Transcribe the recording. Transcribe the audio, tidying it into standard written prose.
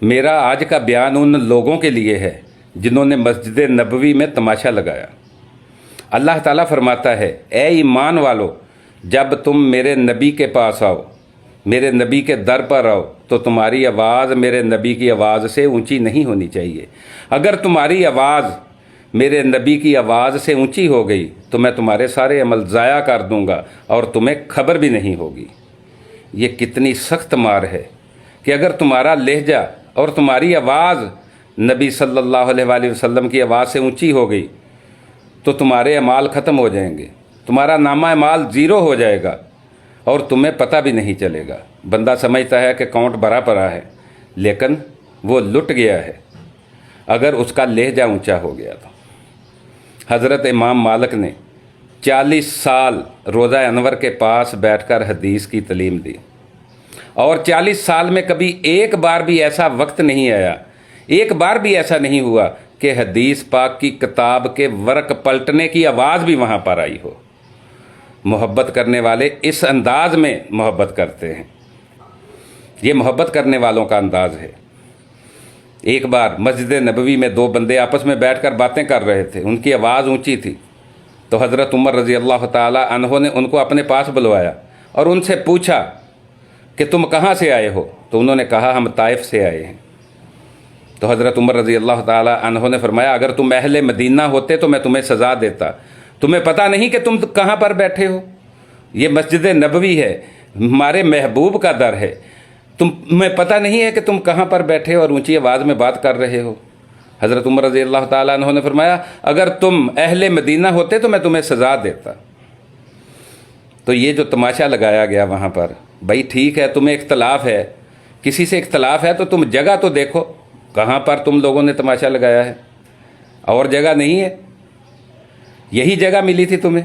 میرا آج کا بیان ان لوگوں کے لیے ہے جنہوں نے مسجد نبوی میں تماشا لگایا۔ اللہ تعالیٰ فرماتا ہے، اے ایمان والو، جب تم میرے نبی کے پاس آؤ، میرے نبی کے در پر آؤ، تو تمہاری آواز میرے نبی کی آواز سے اونچی نہیں ہونی چاہیے۔ اگر تمہاری آواز میرے نبی کی آواز سے اونچی ہو گئی تو میں تمہارے سارے عمل ضائع کر دوں گا اور تمہیں خبر بھی نہیں ہوگی۔ یہ کتنی سخت مار ہے کہ اگر تمہارا لہجہ اور تمہاری آواز نبی صلی اللہ علیہ وآلہ وسلم کی آواز سے اونچی ہو گئی تو تمہارے اعمال ختم ہو جائیں گے، تمہارا نامہ اعمال زیرو ہو جائے گا اور تمہیں پتہ بھی نہیں چلے گا۔ بندہ سمجھتا ہے کہ اکاؤنٹ بھرا پڑا ہے، لیکن وہ لٹ گیا ہے اگر اس کا لہجہ اونچا ہو گیا تو۔ حضرت امام مالک نے 40 سال روضہ انور کے پاس بیٹھ کر حدیث کی تعلیم دی، اور 40 سال میں کبھی ایک بار بھی ایسا وقت نہیں آیا، ایک بار بھی ایسا نہیں ہوا کہ حدیث پاک کی کتاب کے ورق پلٹنے کی آواز بھی وہاں پر آئی ہو۔ محبت کرنے والے اس انداز میں محبت کرتے ہیں، یہ محبت کرنے والوں کا انداز ہے۔ ایک بار مسجد نبوی میں 2 بندے آپس میں بیٹھ کر باتیں کر رہے تھے، ان کی آواز اونچی تھی، تو حضرت عمر رضی اللہ تعالی عنہ نے ان کو اپنے پاس بلوایا اور ان سے پوچھا کہ تم کہاں سے آئے ہو؟ تو انہوں نے کہا ہم طائف سے آئے ہیں۔ تو حضرت عمر رضی اللہ تعالی عنہ نے فرمایا اگر تم اہل مدینہ ہوتے تو میں تمہیں سزا دیتا، تمہیں پتہ نہیں کہ تم کہاں پر بیٹھے ہو؟ یہ مسجد نبوی ہے، ہمارے محبوب کا در ہے، تمہیں پتہ نہیں ہے کہ تم کہاں پر بیٹھے ہو اور اونچی آواز میں بات کر رہے ہو؟ حضرت عمر رضی اللہ تعالیٰ عنہ نے فرمایا اگر تم اہل مدینہ ہوتے تو میں تمہیں سزا دیتا۔ تو یہ جو تماشا لگایا گیا وہاں پر، بھائی ٹھیک ہے تمہیں اختلاف ہے، کسی سے اختلاف ہے تو تم جگہ تو دیکھو کہاں پر تم لوگوں نے تماشا لگایا ہے، اور جگہ نہیں ہے، یہی جگہ ملی تھی تمہیں۔